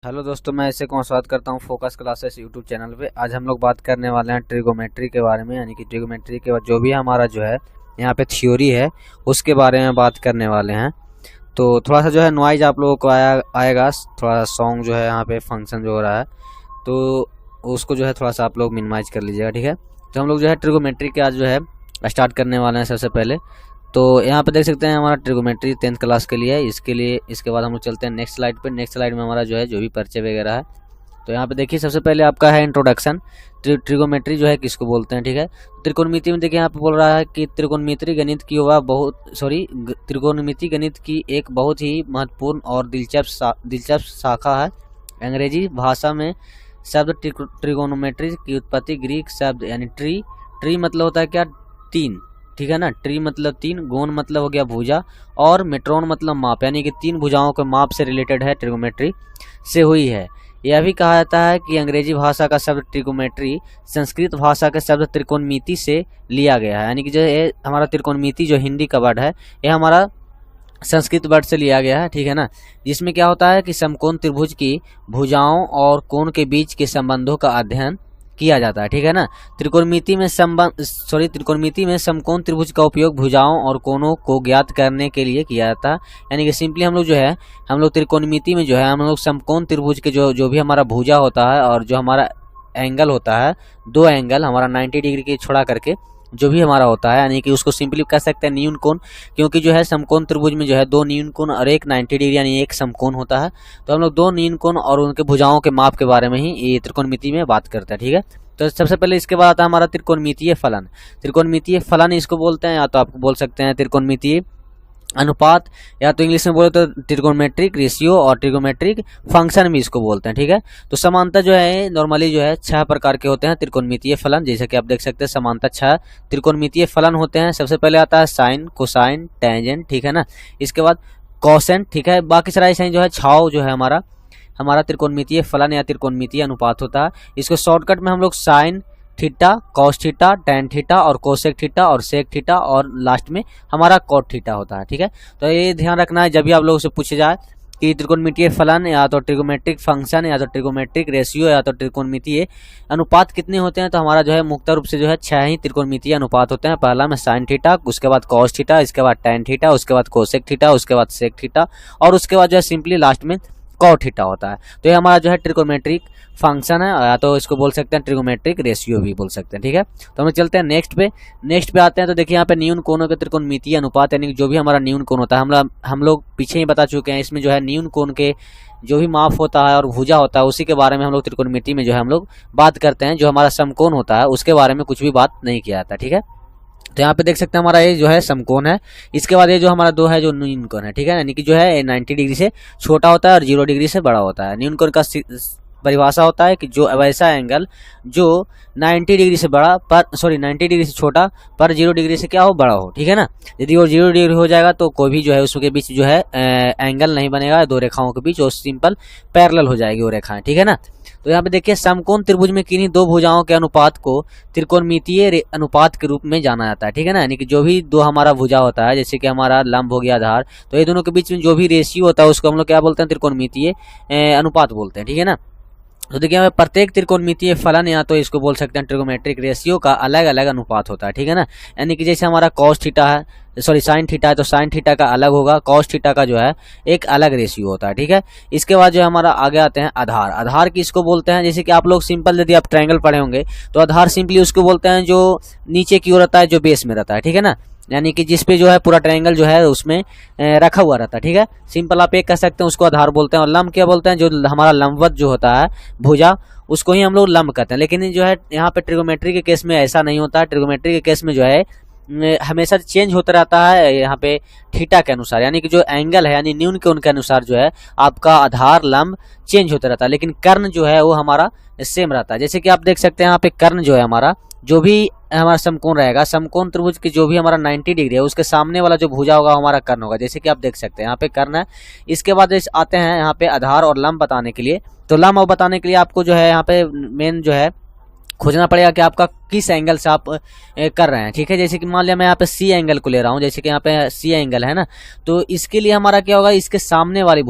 Hello दोस्तों, मैं ऐसे को स्वागत करता हूं फोकस क्लासेस यूट्यूब चैनल पे। आज हम लोग बात करने वाले हैं ट्रिगोमेट्री के बारे में, यानी कि ट्रिगोमेट्री के बाद जो भी हमारा जो है यहाँ पे थ्योरी है उसके बारे में बात करने वाले हैं। तो थोड़ा सा जो है नॉइज आप लोगों को आएगा, थोड़ा सा सॉन्ग जो है यहाँ पे फंक्शन जो हो रहा है तो उसको जो है थोड़ा सा आप लोग मिनिमाइज कर लीजिएगा, ठीक है। तो हम लोग जो है ट्रिगोमेट्री के आज जो है स्टार्ट करने वाले हैं। सबसे पहले तो यहाँ पे देख सकते हैं हमारा ट्रिगोमेट्री 10th क्लास के लिए है। इसके बाद हम लोग चलते हैं नेक्स्ट स्लाइड पे। नेक्स्ट स्लाइड में हमारा जो है जो भी परिचय वगैरह है। तो यहाँ पे देखिए सबसे पहले आपका है इंट्रोडक्शन। ट्रिगोमेट्री जो है किसको बोलते हैं, ठीक है। त्रिकोणमिति में देखिए यहाँ पे बोल रहा है कि त्रिकोणमिति गणित की त्रिकोणमिति गणित की एक बहुत ही महत्वपूर्ण और दिलचस्प शाखा है। अंग्रेजी भाषा में शब्द ट्रिगोनोमेट्री की उत्पत्ति ग्रीक शब्द यानी ट्री मतलब होता है क्या, तीन, ठीक है ना। ट्री मतलब तीन, गोन मतलब हो गया भुजा, और मेट्रोन मतलब माप, यानी कि तीन भुजाओं के माप से रिलेटेड है, ट्रिगोमेट्री से हुई है। यह भी कहा जाता है कि अंग्रेजी भाषा का शब्द ट्रिगोमेट्री संस्कृत भाषा के शब्द त्रिकोणमिति से लिया गया है, यानी कि जो है हमारा त्रिकोणमिति जो हिंदी का वर्ड है यह हमारा संस्कृत वर्ड से लिया गया है, ठीक है ना। जिसमें क्या होता है कि समकोण त्रिभुज की भुजाओं और कोण के बीच के संबंधों का अध्ययन किया जाता है, ठीक है ना। त्रिकोणमिति में समकोण त्रिभुज का उपयोग भुजाओं और कोणों को ज्ञात करने के लिए किया जाता है। यानी कि सिंपली हम लोग त्रिकोणमिति में जो है हम लोग समकोण त्रिभुज के जो भी हमारा भुजा होता है और जो हमारा एंगल होता है, दो एंगल हमारा 90 डिग्री के छोड़ा करके जो भी हमारा होता है, यानी कि उसको सिंपली कह सकते हैं न्यून कोण, क्योंकि जो है समकोण त्रिभुज में जो है दो न्यून कोण और एक 90 डिग्री यानी एक समकोण होता है। तो हम लोग दो न्यून कोण और उनके भुजाओं के माप के बारे में ही ये त्रिकोणमिति में बात करते हैं, ठीक है। तो सबसे पहले इसके बाद आता है हमारा त्रिकोणमितीय फलन। त्रिकोणमितीय फलन इसको बोलते हैं, या तो आप बोल सकते हैं त्रिकोणमितीय अनुपात, या तो इंग्लिश में बोले तो ट्रिगोमेट्रिक रेशियो, और ट्रिगोमेट्रिक फंक्शन भी इसको बोलते हैं, ठीक है। तो समानता जो है नॉर्मली जो है 6 प्रकार के होते हैं त्रिकोणमितीय फलन, जैसे कि आप देख सकते हैं समानता 6 त्रिकोणमितीय फलन होते हैं। सबसे पहले आता है साइन, कोसाइन, टेंजेंट, ठीक है ना। इसके बाद कॉसेंट, ठीक है। बाकी सारे साइन जो है छाव जो है हमारा त्रिकोणमितीय फलन या त्रिकोणमितीय अनुपात होता है। इसको शॉर्टकट में हम लोग sine theta, cos theta, tan theta और कोसेक थीटा और सेक थीटा और लास्ट में हमारा कॉट थीटा होता है, ठीक है। तो ये ध्यान रखना है जब भी आप लोगों से पूछे जाए कि त्रिकोणमितीय फलन या तो ट्रिगोमेट्रिक फंक्शन या तो ट्रिगोमेट्रिक रेशियो या तो त्रिकोणमितीय अनुपात कितने होते हैं। तो हमारा जो है मुख्य रूप से जो है 6 ही त्रिकोणमितीय अनुपात होते हैं। पहला में साइन थीटा, उसके बाद कॉस थीटा, इसके बाद टेन थीटा, उसके बाद कोसेक थीटा, उसके बाद सेक थीटा और उसके बाद जो है सिंपली लास्ट में कॉट थीटा होता है। तो ये हमारा जो है ट्रिगोमेट्रिक फंक्शन है, या तो इसको बोल सकते हैं ट्रिगोमेट्रिक रेशियो भी बोल सकते हैं, ठीक है। तो हम लोग चलते हैं नेक्स्ट पे आते हैं। तो देखिए यहाँ पे न्यून कोणों के त्रिकोणमितीय अनुपात, यानी जो भी हमारा न्यून कोण होता है हम लोग पीछे ही बता चुके हैं। इसमें जो है न्यून कोण के जो भी माप होता है और भुजा होता है उसी के बारे में हम लोग त्रिकोणमिति में जो है हम लोग बात करते हैं। जो हमारा समकोण होता है उसके बारे में कुछ भी बात नहीं किया जाता, ठीक है। तो यहाँ पे देख सकते हैं हमारा ये जो है समकोण है। इसके बाद ये जो हमारा दो है जो न्यून कोण है, ठीक है, यानी कि जो है 90 डिग्री से छोटा होता है और 0 डिग्री से बड़ा होता है। न्यून कोण का परिभाषा होता है कि जो वैसा एंगल जो 90 डिग्री से छोटा पर 0 डिग्री से क्या हो, बड़ा हो, ठीक है ना। यदि वो 0 डिग्री हो जाएगा तो कोई भी जो है उसके बीच जो है एंगल नहीं बनेगा दो रेखाओं के बीच, और सिंपल पैरेलल हो जाएगी वो रेखाएं, ठीक है ना। तो यहाँ पे देखिए समकोण त्रिभुज में किन्हीं दो भुजाओं के अनुपात को त्रिकोणमितीय अनुपात के रूप में जाना जाता है, ठीक है ना। यानी कि जो भी दो हमारा भुजा होता है, जैसे कि हमारा लंब हो गया आधार, तो ये दोनों के बीच में जो भी रेशियो होता है उसको हम लोग क्या बोलते हैं, त्रिकोणमितीय अनुपात बोलते हैं, ठीक है ना। तो देखिए हमें प्रत्येक त्रिकोणमितीय फलन या तो इसको बोल सकते हैं ट्रिगोमेट्रिक रेशियो का अलग अलग अनुपात होता है, ठीक है ना। यानी कि जैसे हमारा कॉस थीटा है, साइन थीटा है, तो साइन थीटा का अलग होगा, कॉस थीटा का जो है एक अलग रेशियो होता है, ठीक है। इसके बाद जो हमारा आगे आते हैं आधार किसको बोलते हैं। जैसे कि आप लोग सिंपल यदि आप ट्रायंगल पढ़े होंगे तो आधार सिंपली उसको बोलते हैं जो नीचे की ओर रहता है, जो बेस में रहता है, ठीक है ना। यानी कि जिसपे जो है पूरा ट्रायंगल जो है उसमें रखा हुआ रहता है, ठीक है। सिंपल आप एक कह सकते हैं उसको आधार बोलते हैं। और लंब क्या बोलते हैं, जो हमारा लंबवत जो होता है भुजा उसको ही हम लोग लंब कहते हैं। लेकिन जो है यहाँ पे ट्रिगोमेट्री के केस में ऐसा नहीं होता है। ट्रिगोमेट्री के केस में जो है हमेशा चेंज होता रहता है यहाँ पे थीटा के अनुसार, यानी कि जो एंगल है यानी न्यून कोण के अनुसार जो है आपका आधार लंब चेंज होता रहता है, लेकिन कर्ण जो है वो हमारा सेम रहता है। जैसे कि आप देख सकते हैं यहाँ पे कर्ण जो है हमारा जो भी हमारा समकोण रहेगा, समकोण त्रिभुज की जो भी हमारा 90 डिग्री है उसके सामने वाला जो भुजा होगा हमारा कर्ण होगा, जैसे कि आप देख सकते हैं यहाँ पे कर्ण है। इसके बाद आते हैं यहाँ पे आधार और लंब बताने के लिए। तो लंब बताने के लिए आपको जो है यहाँ पे मेन जो है खोजना पड़ेगा कि आपका किस एंगल से आप कर रहे हैं। ठीक है, जैसे कि मान लिया मैं यहाँ पे सी एंगल को ले रहा हूँ, जैसे कि यहाँ पे सी एंगल है ना, तो इसके लिए हमारा क्या होगा, इसके सामने वाली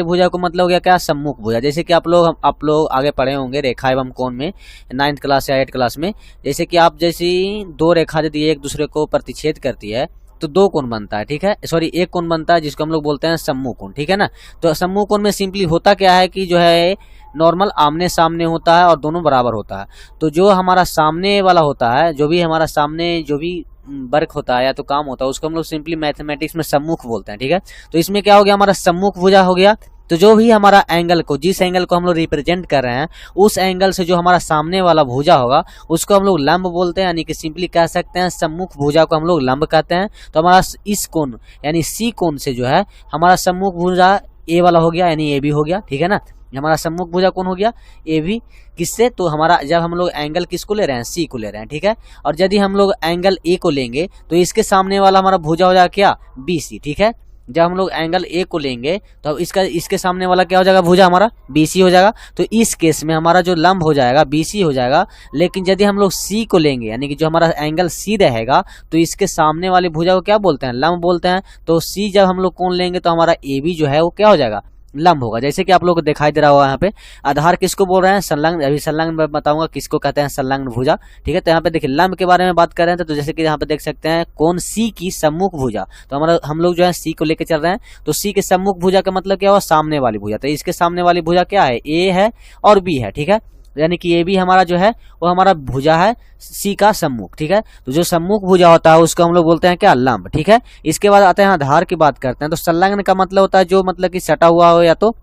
भुजा को मतलब हो गया क्या, सम्मुख भुजा। जैसे कि आप लोग आगे पढ़े होंगे रेखा एवं कोण में 9th क्लास या 8th क्लास में, जैसे कि आप जैसी दो रेखा यदि एक दूसरे को प्रतिच्छेद करती है तो दो कोण बनता है। ठीक है, सॉरी एक कोण बनता है जिसको हम लोग बोलते हैं सम्मुख कोण। ठीक है ना, तो सम्मुख कोण में सिंपली होता क्या है कि जो है नॉर्मल आमने सामने होता है और दोनों बराबर होता है। तो जो हमारा सामने वाला होता है, जो भी हमारा सामने जो भी वर्क होता है या तो काम होता है, उसको हम लोग सिंपली मैथमेटिक्स में सम्मुख बोलते हैं। ठीक है, तो इसमें क्या हो गया, हमारा सम्मुख भुजा हो गया। तो जो भी हमारा एंगल को, जिस एंगल को हम लोग रिप्रेजेंट कर रहे हैं, उस एंगल से जो हमारा सामने वाला भुजा होगा उसको हम लोग लंब बोलते हैं, यानी कि सिंपली कह सकते हैं सम्मुख भुजा को हम लोग लंब कहते हैं। तो हमारा इस कोण यानी सी कोण से जो है हमारा सम्मुख भुजा ए वाला हो गया, यानी ए बी हो गया। ठीक है ना, हमारा सम्मुख भुजा कौन हो गया, ए बी। किससे, तो हमारा जब हम लोग एंगल किसको ले रहे हैं, सी को ले रहे हैं। ठीक है, और यदि हम लोग एंगल ए को लेंगे तो इसके सामने वाला हमारा भुजा हो जाएगा क्या, बी सी। ठीक है, जब हम लोग एंगल ए को लेंगे तो इसके सामने वाला क्या हो जाएगा, भुजा हमारा बी सी हो जाएगा। तो इस केस में हमारा जो लंब हो जाएगा बी सी हो जाएगा। लेकिन यदि हम लोग सी को लेंगे, यानी कि जो हमारा एंगल सी रहेगा, तो इसके सामने वाले भुजा को क्या बोलते हैं, लंब बोलते हैं। तो सी जब हम लोग कोण लेंगे तो हमारा ए बी जो है वो क्या हो जाएगा, लंब होगा। जैसे कि आप लोग को दिखाई दे रहा होगा यहाँ पे आधार किसको बोल रहे हैं, संलग्न। अभी संलग्न मैं बताऊंगा किसको कहते हैं, संलग्न भुजा। ठीक है, तो यहाँ पे देखिए लंब के बारे में बात कर रहे हैं, तो जैसे कि यहाँ पे देख सकते हैं कोण सी की सम्मुख भुजा। तो हमारा हम लोग जो है सी को लेके चल रहे हैं, तो सी के सम्मुख भुजा का मतलब क्या हुआ, सामने वाली भुजा। तो इसके सामने वाली भुजा क्या है, ए है और बी है। ठीक है, यानी कि ए बी हमारा जो है वो हमारा भुजा है सी का सम्मुख। ठीक है, तो जो सम्मुख भुजा होता है उसको हम लोग बोलते हैं क्या, लंब। ठीक है, इसके बाद आते हैं आधार की बात करते हैं। तो संलग्न का मतलब होता है जो मतलब कि सटा हुआ हो या तो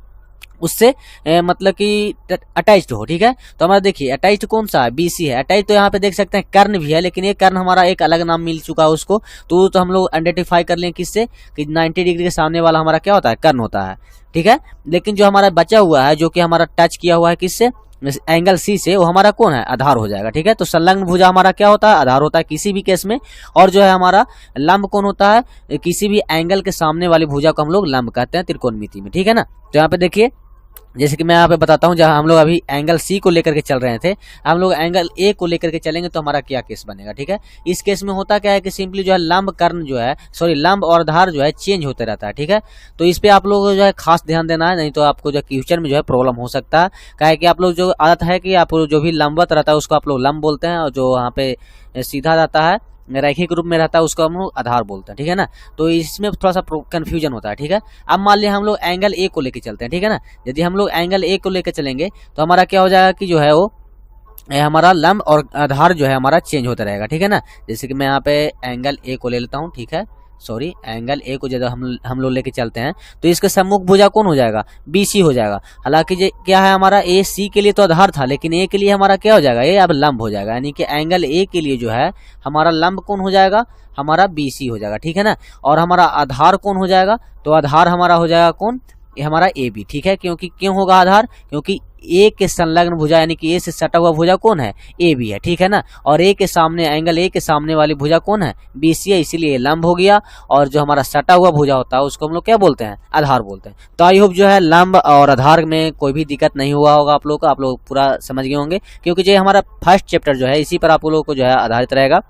उससे मतलब कि अटैच्ड हो। ठीक है, तो हमारा देखिए अटैच्ड कौन सा है, बीसी है। अटैच्ड तो यहाँ पे देख सकते हैं कर्ण भी है, लेकिन ये कर्ण हमारा एक अलग नाम मिल चुका है उसको, तो हम लोग आइडेंटिफाई कर लें किससे, कि 90 डिग्री के सामने वाला हमारा क्या होता है, कर्ण होता है। ठीक है, लेकिन जो हमारा बचा हुआ है जो कि हमारा टच किया हुआ है किससे, एंगल सी से, वो हमारा कौन है, आधार हो जाएगा। ठीक है, तो संलग्न भुजा हमारा क्या होता है, आधार होता है किसी भी केस में। और जो है हमारा लंब कौन होता है, किसी भी एंगल के सामने वाली भुजा को हम लोग लंब कहते हैं त्रिकोणमिति में। ठीक है ना, तो यहाँ पे देखिए जैसे कि मैं यहाँ पे बताता हूँ, जहाँ हम लोग अभी एंगल सी को लेकर के चल रहे थे, हम लोग एंगल ए को लेकर के चलेंगे तो हमारा क्या केस बनेगा। ठीक है, इस केस में होता क्या है कि सिंपली जो है लंब कर्ण जो है, सॉरी लंब और आधार जो है चेंज होते रहता है। ठीक है, तो इस पे आप लोग को जो है खास ध्यान देना है, नहीं तो आपको जो फ्यूचर में जो है प्रॉब्लम हो सकता है। क्या है कि आप लोग जो आदत है कि आप जो भी लंबवत रहता है उसको आप लोग लंब बोलते हैं, और जो वहाँ पे सीधा रहता है रैखिक रूप में रहता है उसको हम लोग आधार बोलते हैं। ठीक है ना, तो इसमें थोड़ा सा कंफ्यूजन होता है। ठीक है, अब मान लिया हम लोग एंगल ए को लेके चलते हैं। ठीक है ना, यदि हम लोग एंगल ए को लेके चलेंगे तो हमारा क्या हो जाएगा कि जो है वो हमारा लंब और आधार जो है हमारा चेंज होता रहेगा। ठीक है ना, जैसे कि मैं यहाँ पे एंगल ए को ले लेता हूँ। ठीक है, सॉरी एंगल ए को जब हम लोग लेके चलते हैं तो इसके सम्मुख भुजा कौन हो जाएगा, बी सी हो जाएगा। हालांकि क्या है हमारा ए सी के लिए तो आधार था, लेकिन ए के लिए हमारा क्या हो जाएगा, ये अब लंब हो जाएगा। यानी कि एंगल ए के लिए जो है हमारा लंब कौन हो जाएगा, हमारा बी सी हो जाएगा। ठीक है ना, और हमारा आधार कौन हो जाएगा, तो आधार हमारा हो जाएगा कौन, ये हमारा ए बी। ठीक है, क्योंकि क्यों होगा आधार, क्योंकि ए के संलग्न भुजा यानी कि ए से सटा हुआ भुजा कौन है, ए बी है। ठीक है ना, और ए के सामने एंगल ए के सामने वाली भुजा कौन है, बी सी है, इसीलिए लंब हो गया। और जो हमारा सटा हुआ भुजा होता है उसको हम लोग क्या बोलते हैं, आधार बोलते हैं। तो आई होप जो है लंब और आधार में कोई भी दिक्कत नहीं हुआ होगा आप लोग को, आप लोग पूरा समझ गए होंगे, क्योंकि जो हमारा फर्स्ट चैप्टर जो है इसी पर आप लोगों को जो है आधारित रहेगा।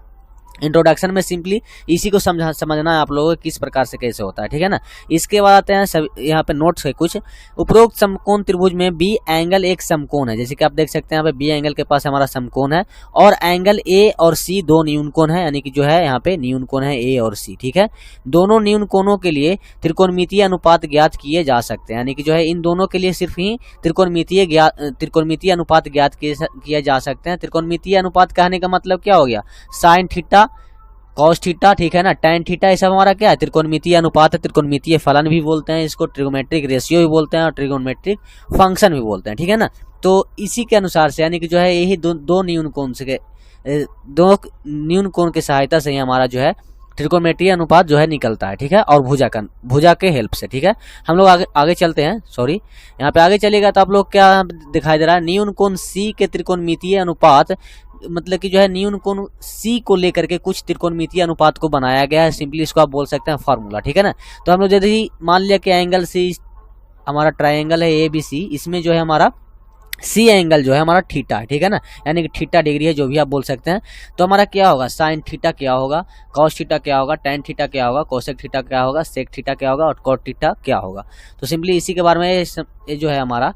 इंट्रोडक्शन में सिंपली इसी को समझना है आप लोगों को किस प्रकार से कैसे होता है। ठीक है ना, इसके बाद आते हैं सब यहाँ पे नोट्स है कुछ। उपरोक्त समकोण त्रिभुज में बी एंगल एक समकोण है, जैसे कि आप देख सकते हैं यहाँ पे बी एंगल के पास हमारा समकोण है, और एंगल ए और सी दो न्यून कोण है, यानी कि जो है यहाँ पे न्यून कोण है ए और सी। ठीक है, दोनों न्यून कोणों के लिए त्रिकोणमितीय अनुपात ज्ञात किए जा सकते हैं, यानी कि जो है इन दोनों के लिए सिर्फ ही त्रिकोणमितीय अनुपात ज्ञात किए जा सकते हैं। त्रिकोणमितीय अनुपात कहने का मतलब क्या हो गया, साइन थीटा कॉस थीटा, ठीक है ना, टैन थीटा, ये सब हमारा क्या है, त्रिकोणमितीय अनुपात है। त्रिकोणमितीय फलन भी बोलते हैं इसको, ट्रिगोमेट्रिक रेशियो भी बोलते हैं, और ट्रिगोमेट्रिक फंक्शन भी बोलते हैं। ठीक है ना, तो इसी के अनुसार से यानी कि जो है यही दो न्यून कोण के सहायता से ही हमारा जो है त्रिकोणमितीय अनुपात जो है निकलता है। ठीक है, और भुजा के हेल्प से। ठीक है, हम लोग आगे चलते हैं, सॉरी यहाँ पे आगे चलेगा तो आप लोग क्या दिखाई दे रहा है, न्यून कोण सी के त्रिकोणमितीय अनुपात, मतलब कि जो है न्यून कोण सी को लेकर के कुछ त्रिकोणमितीय अनुपात को बनाया गया है। सिंपली इसको आप बोल सकते हैं फॉर्मूला। ठीक है ना, तो हम लोग यदि मान लिया कि एंगल सी हमारा ट्रायंगल है ए बी सी, इसमें जो है हमारा सी एंगल जो है हमारा थीटा है, ठीक है ना, यानी कि थीटा डिग्री है, जो भी आप बोल सकते हैं। तो हमारा क्या होगा, साइन थीटा क्या होगा, कॉस थीटा क्या होगा, टेन थीटा क्या होगा, कोसेक थीटा क्या होगा, सेक थीटा क्या होगा और कॉट थीटा क्या होगा। तो सिंपली इसी के बारे में ये जो है हमारा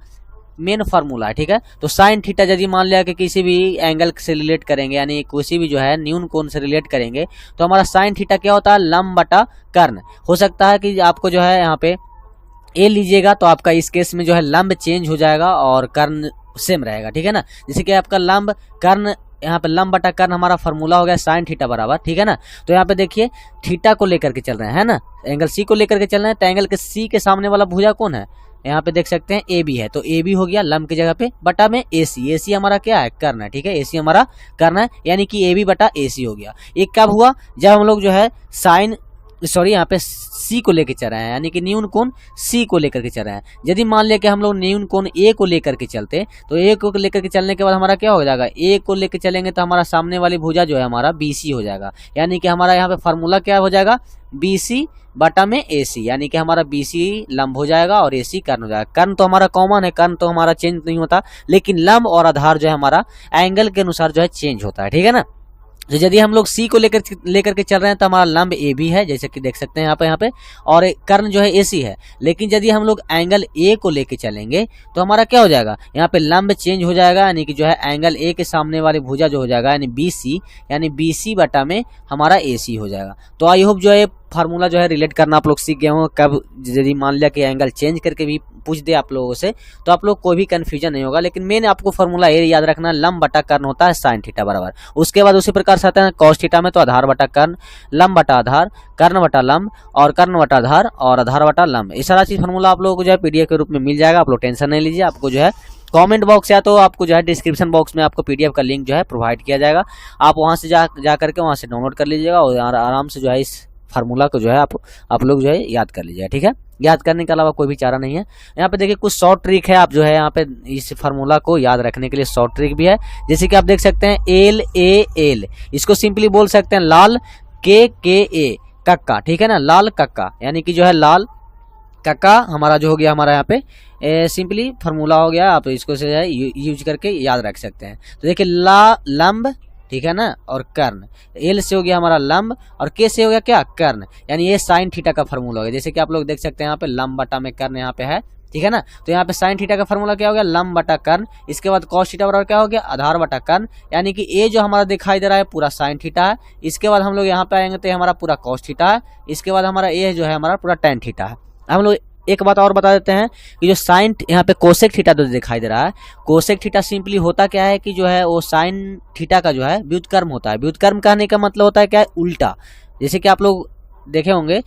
मेन फार्मूला है, ठीक है। तो साइन थीटा यदि मान लिया कि किसी भी एंगल से रिलेट करेंगे, यानी किसी भी जो है न्यून कोण से रिलेट करेंगे, तो हमारा साइन थीटा क्या होता है, लंब बटा कर्ण। हो सकता है कि आपको जो है यहाँ पे ए लीजिएगा तो आपका इस केस में जो है लंब चेंज हो जाएगा और कर्ण सेम रहेगा, ठीक है ना। जैसे कि आपका लंब कर्ण, यहाँ पे लंब बटा कर्ण हमारा फार्मूला हो गया साइन थीटा बराबर, ठीक है ना। तो यहाँ पे देखिए थीटा को लेकर के चल रहे हैं, है ना, एंगल सी को लेकर के चल रहे हैं। तो एंगल के सी के सामने वाला भुजा कौन है, यहाँ पे देख सकते हैं ए बी है, तो ए बी हो गया लंब की जगह पे, बटा में ए सी हमारा क्या है, कर्ण है, ठीक है, ए सी हमारा कर्ण है, यानी कि ए बी बटा ए सी हो गया। एक कब हुआ, जब हम लोग जो है साइन सॉरी यहाँ पे सी को लेकर चल रहे हैं, यानी कि न्यून कोण सी को लेकर के चल रहे हैं। यदि मान लिया कि हम लोग न्यून कोण ए को लेकर के चलते, तो ए को लेकर के चलने के बाद हमारा क्या हो जाएगा, ए को लेकर चलेंगे तो हमारा सामने वाली भुजा जो है हमारा बी सी हो जाएगा, यानी कि हमारा यहाँ पे फार्मूला क्या हो जाएगा, बी सी बटा में ए सी, यानी कि हमारा बी सी लंब हो जाएगा और ए सी कर्ण हो जाएगा। कर्ण तो हमारा कॉमन है, कर्ण तो हमारा चेंज नहीं होता, लेकिन लंब और आधार जो है हमारा एंगल के अनुसार जो है चेंज होता है, ठीक है ना। तो यदि हम लोग सी को लेकर के चल रहे हैं तो हमारा लंब ए बी है, जैसे कि देख सकते हैं यहाँ पे और कर्ण जो है ए सी है। लेकिन यदि हम लोग एंगल ए को लेकर चलेंगे तो हमारा क्या हो जाएगा, यहाँ पे लंब चेंज हो जाएगा, यानी कि जो है एंगल ए के सामने वाली भुजा जो हो जाएगा यानी बी सी बटा में हमारा ए सी हो जाएगा। तो आई होप जो है फार्मूला जो है रिलेट करना आप लोग सीख गए हो। कब यदि मान लिया कि एंगल चेंज करके भी पूछ दे आप लोगों से तो आप लोग कोई भी कंफ्यूजन नहीं होगा। लेकिन मेन आपको फार्मूला ये याद रखना, लंब बटा कर्ण होता है साइन थीटा बराबर। उसके बाद उसी प्रकार से आता है कॉस थीटा में, तो आधार बटा कर्ण, लंब बटा आधार, कर्ण बटा लंब और कर्ण बटा आधार और आधार बटा लंब। ये सारा चीज फार्मूला आप लोगों को जो है पीडीएफ के रूप में मिल जाएगा, आप लोग टेंशन नहीं लीजिए। आपको जो है कमेंट बॉक्स या तो आपको जो है डिस्क्रिप्शन बॉक्स में आपको पीडीएफ का लिंक जो है प्रोवाइड किया जाएगा, आप वहां से जा करके वहां से डाउनलोड कर लीजिएगा और आराम से जो है इस फार्मूला को जो है आप लोग जो है याद कर लीजिएगा, ठीक है। याद करने के अलावा कोई भी चारा नहीं है। यहाँ पे देखिए कुछ शॉर्ट ट्रिक है, आप जो है यहाँ पे इस फार्मूला को याद रखने के लिए शॉर्ट ट्रिक भी है। जैसे कि आप देख सकते हैं एल ए एल, इसको सिंपली बोल सकते हैं लाल के ए कक्का, ठीक है ना, लाल कक्का, यानी कि जो है लाल कक्का हमारा जो हो गया हमारा यहाँ पे सिंपली फार्मूला हो गया। आप इसको से यूज करके याद रख सकते हैं। तो देखिए लंब, ठीक है ना, और कर्ण, एल से हो गया हमारा लंब और के से हो गया क्या, कर्ण, यानी ये साइन थीटा का फार्मूला हो गया। जैसे कि आप लोग देख सकते हैं यहाँ पे लंब बटा में कर्ण यहाँ पे है, ठीक है ना। तो यहाँ पे साइन थीटा का फार्मूला क्या हो गया, लंब बटा कर्ण। इसके बाद कॉस थीटा बराबर क्या हो गया, आधार बटा कर्ण, यानी कि ए जो हमारा दिखाई दे रहा है पूरा साइन थीटा है। इसके बाद हम लोग यहाँ पे आएंगे तो हमारा पूरा कॉस थीटा है। इसके बाद हमारा ए जो है हमारा पूरा टेन थीटा है। हम लोग एक बात और बता देते हैं कि जो साइन यहाँ पे कोसेक थीटा जो दिखाई दे रहा है, कोसेक थीटा सिंपली होता क्या है कि जो है वो साइन थीटा का जो है व्युत्क्रम होता है। व्युत्क्रम कहने का मतलब होता है क्या है, उल्टा। जैसे कि आप लोग देखे होंगे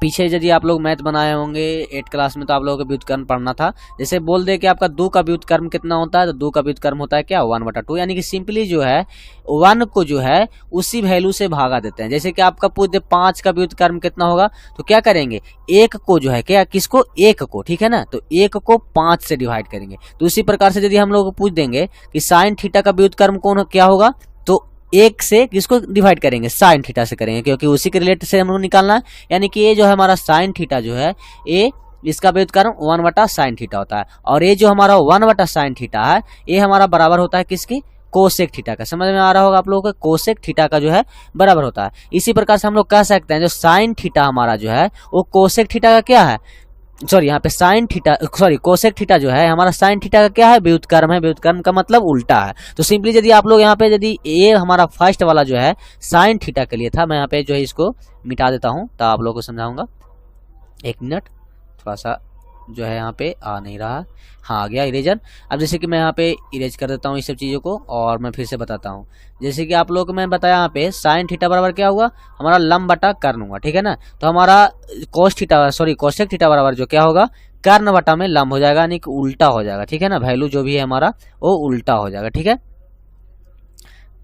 पीछे यदि आप लोग मैथ बनाए होंगे 8 क्लास में तो आप लोगों को व्युत्क्रम पढ़ना था। जैसे बोल दे कि आपका 2 का व्युत्क्रम कितना होता है, तो 2 का व्युत्क्रम होता है क्या, 1/2, यानी कि सिंपली जो है 1 को जो है उसी वैल्यू से भागा देते हैं। जैसे कि आपका पूछ दे 5 का व्युत्क्रम कितना होगा, तो क्या करेंगे, 1 को जो है क्या, किसको, 1 को, ठीक है ना, तो 1 को 5 से डिवाइड करेंगे। तो उसी प्रकार से यदि हम लोग को पूछ देंगे कि साइन थीटा का व्युत्क्रम कौन क्या होगा, तो 1 से किसको डिवाइड करेंगे, साइन थीटा से करेंगे, क्योंकि उसी के रिलेटेड से हम लोग निकालना है। यानी कि ये जो है हमारा साइन थीटा जो है ये इसका व्युत्क्रम 1 बटा साइन थीटा होता है, और ये जो हमारा 1 बटा साइन थीटा है ये हमारा बराबर होता है किसकी, कोसेक थीटा का। समझ में आ रहा होगा आप लोगों को, कोसेक थीटा का जो है बराबर होता है। इसी प्रकार से हम लोग कह सकते हैं जो साइन थीटा हमारा जो है वो कोसेक थीटा का क्या है, सॉरी यहाँ पे sine theta, sorry cosec theta जो है हमारा साइन थीटा का क्या है, व्युत्क्रम है। व्युत्क्रम का मतलब उल्टा है। तो सिंपली यदि आप लोग यहाँ पे यदि ये हमारा फर्स्ट वाला जो है साइन थीटा के लिए था, मैं यहाँ पे जो है इसको मिटा देता हूँ तो आप लोगों को समझाऊंगा। 1 मिनट, थोड़ा सा जो है यहाँ पे आ नहीं रहा, हाँ आ गया इरेजर। अब जैसे कि मैं यहाँ पे इरेज कर देता हूँ इस सब चीज़ों को और मैं फिर से बताता हूँ। जैसे कि आप लोगों को मैं बताया यहाँ पे साइन थीटा बराबर क्या हुआ, हमारा लंब बटा कर्ण हुआ, ठीक है ना। तो हमारा cos theta, sorry cosec theta बराबर जो क्या होगा, कर्ण बटा में लंब हो जाएगा, यानी कि उल्टा हो जाएगा, ठीक है ना। वैल्यू जो भी है हमारा वो उल्टा हो जाएगा, ठीक है।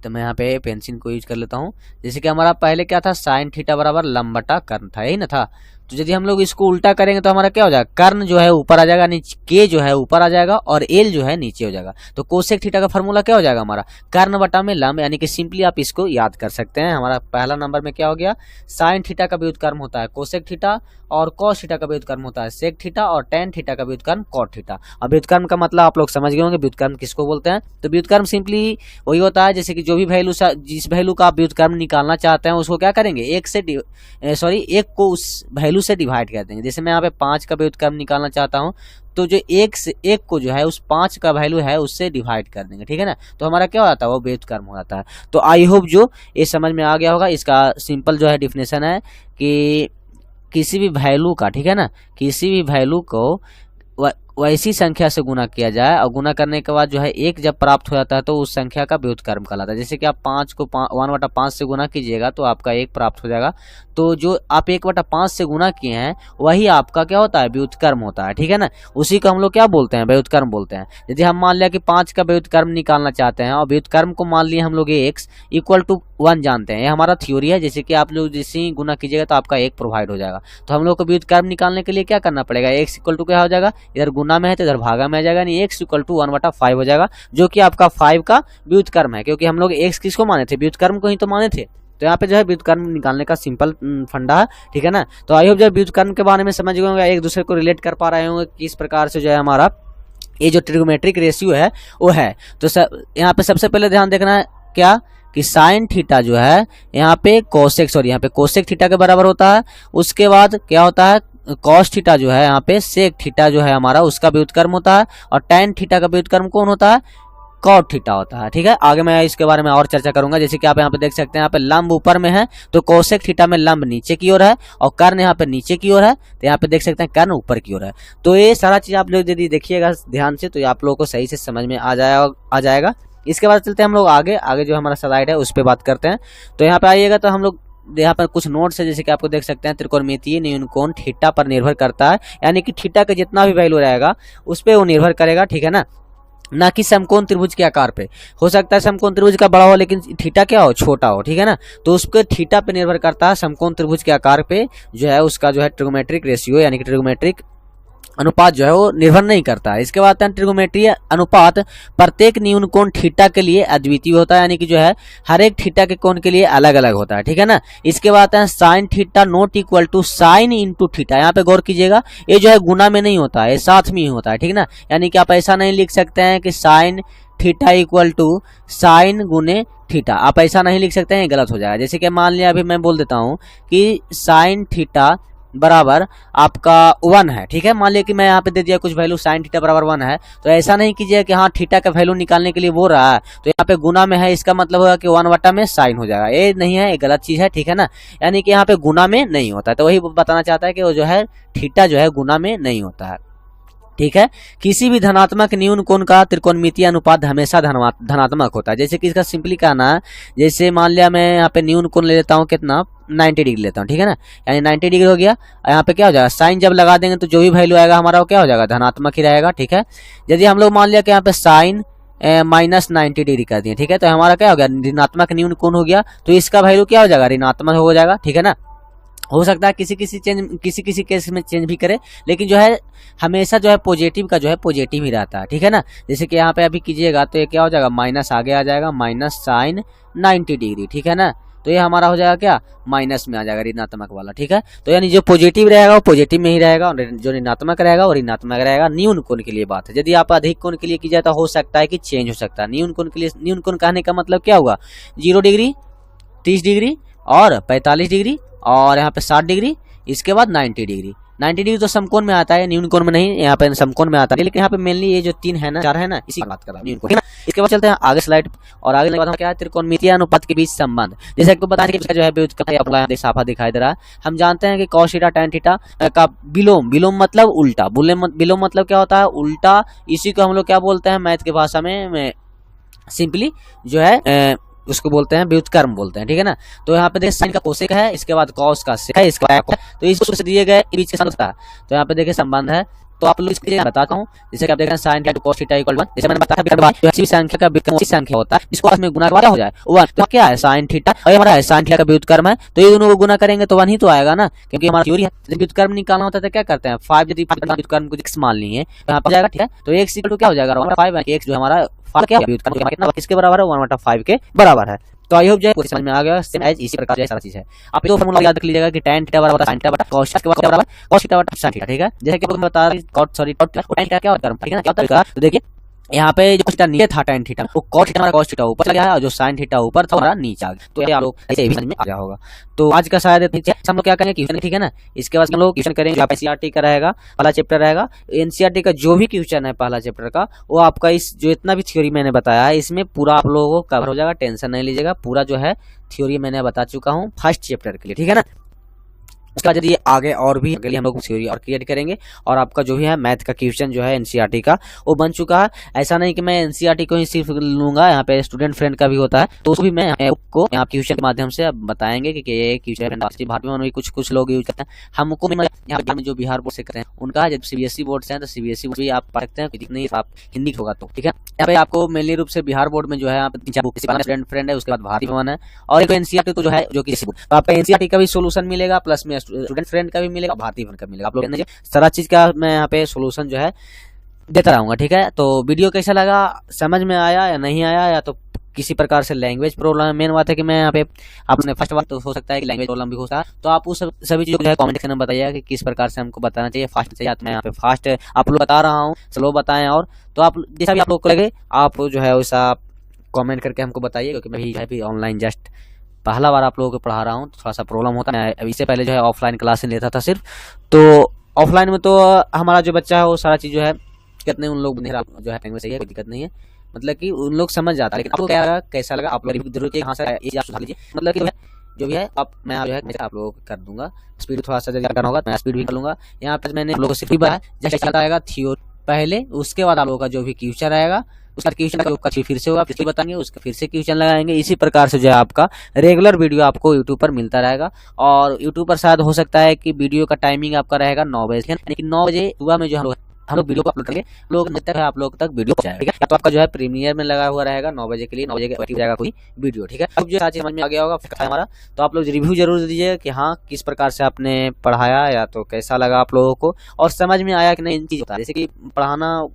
तो मैं यहाँ पे पेंसिल को यूज कर लेता हूँ। जैसे कि हमारा पहले क्या था, साइन थीटा बराबर लंब बटा कर्ण था, यही ना था। तो यदि हम लोग इसको उल्टा करेंगे तो हमारा क्या हो जाएगा, कर्ण जो है ऊपर आ जाएगा, नीचे के जो है ऊपर आ जाएगा और एल जो है नीचे हो जाएगा। तो कोसेक थीटा का फॉर्मूला क्या हो जाएगा हमारा, कर्ण बटा में लंब, यानी कि सिंपली आप इसको याद कर सकते हैं। हमारा पहला नंबर में क्या हो गया, साइन थीटा का व्युत्क्रम होता है कोसेक थीटा और कॉस थीटा का व्युत्क्रम होता है सेक थीटा और टेन थीटा का व्युत्क्रम कॉट थीटा। अब व्युत्क्रम का मतलब आप लोग समझ गए होंगे व्युत्क्रम किसको बोलते हैं। तो व्युत्क्रम सिंपली वही होता है जैसे कि जो भी वैल्यू, जिस वैल्यू का आप व्युत्क्रम निकालना चाहते हैं उसको क्या करेंगे, एक को उस वैल्यू से डिवाइड कर देंगे। जैसे मैं यहाँ पे 5 का व्युत्क्रम निकालना चाहता हूँ तो जो एक को जो है उस 5 का वैल्यू है उससे डिवाइड कर देंगे, ठीक है ना। तो हमारा क्या हो जाता है, वो व्युत्क्रम हो जाता है। तो आई होप जो ये समझ में आ गया होगा। इसका सिंपल जो है डिफिनेशन है कि किसी भी वैल्यू का, ठीक है ना, किसी भी वैल्यू को वैसी संख्या से गुना किया जाए और गुना करने के बाद जो है एक जब प्राप्त हो जाता है तो उस संख्या का व्युत्क्रम कहलाता है। जैसे कि आप 5 को 1/5 से गुना कीजिएगा तो आपका 1 प्राप्त हो जाएगा। तो जो आप 1/5 से गुना किए हैं वही आपका क्या होता है, व्युत्क्रम होता है, ठीक है ना। उसी को हम लोग क्या बोलते हैं, व्युत्क्रम बोलते हैं। यदि हम मान लिया कि 5 का व्युत्क्रम निकालना चाहते हैं और व्युत्क्रम को मान लिए हम लोग x = 1 जानते हैं, ये हमारा थ्योरी है। जैसे कि आप लोग जैसे ही गुना कीजिएगा तो आपका 1 प्रोवाइड हो जाएगा। तो हम लोग को व्युत्क्रम निकालने के लिए क्या करना पड़ेगा, x = क्या हो जाएगा, इधर गुना में है तो इधर भागा में आ जाएगा, यानी x = 1/5 हो जाएगा, जो कि आपका 5 का व्युत्क्रम है। क्योंकि हम लोग x किसको माने थे, व्युत्क्रम को ही तो माने थे। तो यहाँ पे जो है व्युत्क्रम निकालने का सिंपल फंडा है, ठीक है ना। तो आई होप जो व्युत्क्रम के बारे में समझ गए होंगे, एक दूसरे को रिलेट कर पा रहे होंगे किस प्रकार से जो है हमारा ये जो ट्रिगोमेट्रिक रेशियो है वो है। तो यहाँ पे सबसे पहले ध्यान देखना है क्या, कि साइन थीटा जो है यहाँ पे कोसेक थीटा के बराबर होता है। उसके बाद क्या होता है, कॉस थीटा जो है यहाँ पे सेक थीटा जो है हमारा उसका व्युत्क्रम होता है और टेन थीटा का व्युत्क्रम कौन होता है, कॉट थीटा होता है, ठीक है। आगे मैं इसके बारे में और चर्चा करूंगा। जैसे कि आप यहाँ पे देख सकते हैं, यहाँ पे लंब ऊपर में है तो कोसेक थीटा में लंब नीचे की ओर है और कर्ण यहाँ पे नीचे की ओर है। तो यहाँ पे देख सकते हैं कर्ण ऊपर की ओर है। तो ये सारा चीज आप लोग यदि देखिएगा ध्यान से तो आप लोगों को सही से समझ में आ जाएगा। इसके बाद चलते हैं हम लोग आगे जो हमारा स्लाइड है उस पर बात करते हैं। तो यहाँ पे आइएगा तो हम लोग यहाँ पर कुछ नोट्स है, जैसे कि आपको देख सकते हैं त्रिकोणमितीय न्यूनकोण थीटा पर निर्भर करता है, यानी कि थीटा का जितना भी वैल्यू रहेगा उस पर वो निर्भर करेगा, ठीक है ना कि समकोण त्रिभुज के आकार पे। हो सकता है समकोण त्रिभुज का बड़ा हो लेकिन थीटा क्या हो, छोटा हो, ठीक है ना। तो उसके थीटा पे निर्भर करता है, समकोण त्रिभुज के आकार पे जो है उसका जो है ट्रिगोमेट्रिक रेशियो यानी कि ट्रिगोमेट्रिक अनुपात जो है वो निर्भर नहीं करता है। इसके बाद ट्रिगोमेट्रीय अनुपात प्रत्येक न्यून कोण थीटा के लिए अद्वितीय होता है, यानी कि जो है हर एक थीटा के कोण के लिए अलग अलग होता है, ठीक है ना। इसके बाद है sine theta not equal to sine into theta. यहाँ पे गौर कीजिएगा, ये जो है गुना में नहीं होता है, ये साथ में ही होता है, ठीक है ना। यानी कि आप ऐसा नहीं लिख सकते हैं कि sine theta equal to sine गुने थीटा, आप ऐसा नहीं लिख सकते हैं, ये गलत हो जाएगा। जैसे कि मान लिया अभी मैं बोल देता हूँ कि साइन थीटा बराबर आपका 1 है, ठीक है। मान लिया कि मैं यहाँ पे दे दिया कुछ वैल्यू साइन थीटा बराबर 1 है, तो ऐसा नहीं कीजिए कि हाँ थीटा का वैल्यू निकालने के लिए वो रहा है तो यहाँ पे गुना में है, इसका मतलब होगा कि 1 में साइन हो जाएगा। ये नहीं है, ये गलत चीज है, ठीक है ना। यानी कि यहाँ पे गुना में नहीं होता है, तो वही बताना चाहता है कि वो जो है थीटा जो है गुना में नहीं होता है, ठीक है। किसी भी धनात्मक न्यून कोण का त्रिकोणमितीय अनुपात हमेशा धनात्मक होता है। जैसे कि इसका सिंपली कहना है, जैसे मान लिया मैं यहाँ पे न्यून कोण ले लेता हूँ कितना, 90 डिग्री लेता हूँ, ठीक है ना। यानी 90 डिग्री हो गया। यहाँ पे क्या हो जाएगा, साइन जब लगा देंगे तो जो भी वैल्यू आएगा हमारा वो क्या हो जाएगा, धनात्मक ही रहेगा, ठीक है। यदि हम लोग मान लिया कि यहाँ पे साइन -90 डिग्री कर दिए, ठीक है, तो हमारा क्या हो गया, ऋणात्मक न्यून कोण हो गया, तो इसका वैल्यू क्या हो जाएगा, ऋणात्मक हो जाएगा, ठीक है ना। हो सकता है किसी किसी केस में चेंज भी करे, लेकिन जो है हमेशा जो है पॉजिटिव का जो है पॉजिटिव ही रहता है, ठीक है ना। जैसे कि यहाँ पे अभी कीजिएगा तो ये क्या हो जाएगा, माइनस आगे आ जाएगा, माइनस साइन 90 डिग्री, ठीक है ना। तो ये हमारा हो जाएगा क्या, माइनस में आ जाएगा ऋणात्मक वाला, ठीक है। तो यानी जो पॉजिटिव रहेगा वो पॉजिटिव में ही रहेगा और जो ऋणात्मक रहेगा वो ऋणात्मक रहेगा। न्यून कोण के लिए बात है। यदि आप अधिक कोण के लिए कीजिए तो हो सकता है कि चेंज हो सकता है। न्यून कोण के लिए, न्यून कोण कहने का मतलब क्या हुआ, 0 डिग्री, 30 डिग्री और 45 डिग्री और यहाँ पे 60 डिग्री, इसके बाद 90 डिग्री। 90 डिग्री तो समकोण में आता है, न्यून कोण में नहीं, यहाँ पे समकोण में आता है। लेकिन यहाँ पे मेनली ये जो 3 है ना, 4 है ना, इसी की बात कर रहा हूँ, न्यून कोण। इसके बाद चलते हैं आगे स्लाइड, और आगे बाद क्या है, त्रिकोणमितीय अनुपात के बीच संबंध। जैसे आपको बताया कि जो है व्युत्क्रम साफा दिखाई दे रहा है। हम जानते हैं कि कॉस थीटा tan थीटा का विलोम मतलब उल्टा, विलोम मतलब क्या होता है, उल्टा। इसी को हम लोग क्या बोलते हैं मैथ की भाषा में, सिंपली जो है उसको बोलते हैं व्युत्क्रम बोलते हैं, ठीक है ना। तो यहाँ पे देखिए साइन का कोसेक है, इसके बाद कॉस का सेक है, इसके बाद तो इसको दिए गए बीच के साथ होता है। तो यहाँ पे देखिए संबंध है तो आप लोग इसके लिए बताता हूँ। जैसे कि आप देख रहे हैं sin theta cos theta equal 1, जैसे मैंने बताया कि किसी भी संख्या का व्युत्क्रम उसी संख्या होता है जिसको में गुना क्या हो जाए 1। तो क्या है sin थीटा और ये हमारा है sin थीटा का व्युत्क्रम है, तो ये दोनों को गुना करेंगे तो 1 ही तो आएगा ना, क्योंकि हमारा थ्योरी है। जब व्युत्क्रम निकालना होता है तो क्या करते हैं 5, यदि व्युत्क्रम को x मान लिए तो यहाँ पर जाएगा, ठीक है। तो x इक्वल टू क्या हो जाएगा 1/5, x जो हमारा क्या व्युत्क्रम कितना किसके बराबर है 1/5 के बराबर है। तो आई होप जो है समझ में आ गया। सेम एज इसी प्रकार जो सारा चीज है। आप दो फार्मूला याद रख लीजिएगा कि tan थीटा बराबर sin थीटा बटा cos थीटा के बराबर cos थीटा बटा sin थीटा, ठीक है। जैसे कि मैं बता रहा हूं cot tan थीटा क्या होता है, ठीक है ना, क्या होता है। तो देखिए यहाँ पे जो थीटा नीचे था tan थीटा, वो cot थीटा हमारा cos थीटा ऊपर चला गया है और जो sin थीटा ऊपर था हमारा नीचे आ गया। तो ये आप लोग ऐसे भी समझ में आ गया होगा। तो आज का शायद हम लोग क्या करेंगे क्वेश्चन, ठीक है ना। इसके बाद हम लोग क्वेश्चन करेंगे एनसीईआरटी का रहेगा, पहला चैप्टर रहेगा। एनसीईआरटी का जो भी क्वेश्चन है पहला चैप्टर का, वो आपका इस जो इतना भी थ्योरी मैंने बताया है इसमें पूरा आप लोगों को कवर हो जाएगा, टेंशन नहीं लीजिएगा। पूरा जो है थ्योरी मैंने बता चुका हूँ फर्स्ट चैप्टर के लिए, ठीक है ना। उसका यदि आगे और भी अगले हम लोग थ्योरी और क्रिएट करेंगे और आपका जो भी है मैथ का क्वेश्चन जो है एनसीईआरटी का वो बन चुका है। ऐसा नहीं कि मैं एनसीईआरटी को ही सिर्फ लूंगा, यहाँ पे स्टूडेंट फ्रेंड का भी होता है, तो उसको भी मैं आपको यहाँ क्वेश्चन के माध्यम से बताएंगे कि ये क्वेश्चन भारत में कुछ लोग यूज करते हैं, हमको भी यहाँ जो बिहार बोर्ड से करते हैं उनका, जब सीबीएसई बोर्ड से है तो सीबीएसई भी आप पढ़ सकते हैं, नहीं आप हिंदी होगा तो, ठीक है। यहाँ पे आपको मेनली रूप से बिहार बोर्ड में जो है स्टूडेंट फ्रेंड है, उसके बाद भारतीय भवन है और एक एनसीईआरटी तो जो है जो कि तो आपका एनसीईआरटी का भी सोल्यूशन मिलेगा, प्लस में स्टूडेंट फ्रेंड का भी मिलेगा, भारतीय भवन का मिलेगा। आप लोग सारा चीज का मैं यहाँ पे सोल्यूशन जो है देता रहूंगा, ठीक है। तो वीडियो कैसा लगा, समझ में आया या नहीं आया, या तो किसी प्रकार से लैंग्वेज प्रॉब्लम, मेन बात है कि मैं यहाँ पे आपने फर्स्ट बात तो हो सकता है कि लैंग्वेज प्रॉब्लम भी हो सकता है, तो आप उस सभी चीजों को जो है कमेंट सेक्शन में बताइएगा कि किस प्रकार से हमको बताना चाहिए, फास्ट चाहिए तो मैं यहाँ पे फास्ट आप लोग बता रहा हूँ, स्लो बताएं। और तो आप जैसा भी आप लोग को लगे आप जो है वैसा कमेंट करके हमको बताइए, क्योंकि मैं भी ऑनलाइन जस्ट पहला बार आप लोगों को पढ़ा रहा हूँ, तो थोड़ा सा प्रॉब्लम होता है। मैं इससे पहले जो है ऑफलाइन क्लासेस लेता था सिर्फ, तो ऑफलाइन में तो हमारा जो बच्चा है वो सारा चीज जो है कितने उन लोग जो है लैंग्वेज सही है, कोई दिक्कत नहीं है, मतलब कि उन लोग समझ जाता है। लेकिन आपको क्या लगा, कैसा लगा, आप लोग जरूर कहाँ से ये आप सुधार लीजिए, मतलब कि जो भी है आप मैं जो है आप लोगों को कर दूंगा। स्पीड थोड़ा सा ज्यादा करना होगा, मैं स्पीड भी कर लूंगा। यहाँ पर मैंने आप लोगों को सिर्फ बताया जैसे चलता आएगा थ्योरी पहले, उसके बाद आप लोगों का जो भी क्वेश्चन आएगा उसका क्वेश्चन का फिर से होगा, फिर बताएंगे, उसका फिर से क्वेश्चन लगाएंगे। इसी प्रकार से जो है आपका रेगुलर वीडियो आपको यूट्यूब पर मिलता रहेगा। और यूट्यूब पर शायद हो सकता है कि वीडियो का टाइमिंग आपका रहेगा 9 बजे, यानी कि 9 बजे सुबह में जो हम लोग वीडियो को अपलोड करेंगे, लोग तक आप लोग तक वीडियो पहुंचाएगा, ठीक है। तो आपका जो है प्रीमियर में लगा हुआ रहेगा 9 बजे के लिए, 9 बजे के बैठ जाएगा कोई वीडियो, ठीक है। अब जो समझ में आ गया होगा हमारा, तो आप लोग रिव्यू जरूर दीजिए कि हाँ किस प्रकार से आपने पढ़ाया, या तो कैसा लगा आप लोगों को और समझ में आया कि नहीं। इन चीजों का जैसे कि पढ़ाना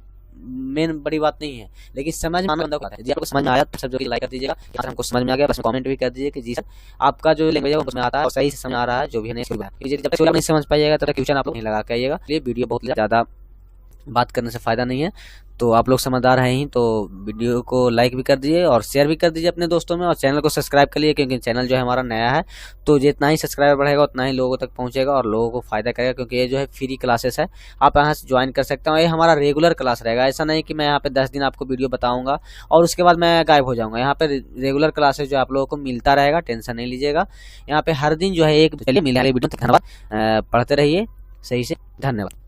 मेन बड़ी बात नहीं है, लेकिन समझ में आना है। जी आपको समझ में आया तो सब जो लाइक कर दीजिएगा, हमको समझ में आ गया, बस कमेंट भी कर दीजिए कि जी सर आपका जो लैंग्वेज है उसमें आता है और सही से समझ आ रहा है, जो भी नहीं जब तक नहीं समझ पाइएगा तब तक क्वेश्चन आप लोग नहीं लगा के आइएगा। ये वीडियो बहुत ज्यादा बात करने से फायदा नहीं है। तो आप लोग समझदार हैं ही, तो वीडियो को लाइक भी कर दीजिए और शेयर भी कर दीजिए अपने दोस्तों में, और चैनल को सब्सक्राइब कर लिए, क्योंकि चैनल जो है हमारा नया है, तो जितना ही सब्सक्राइबर बढ़ेगा उतना ही लोगों तक पहुंचेगा और लोगों को फायदा करेगा, क्योंकि ये जो है फ्री क्लासेस है, आप यहाँ से ज्वाइन कर सकते हो। ये हमारा रेगुलर क्लास रहेगा, ऐसा नहीं कि मैं यहाँ पे 10 दिन आपको वीडियो बताऊंगा और उसके बाद मैं गायब हो जाऊंगा। यहाँ पे रेगुलर क्लासेस जो आप लोगों को मिलता रहेगा, टेंशन नहीं लीजिएगा। यहाँ पे हर दिन जो है एक मिलने वाली वीडियो, धन्यवाद, पढ़ते रहिए सही से, धन्यवाद।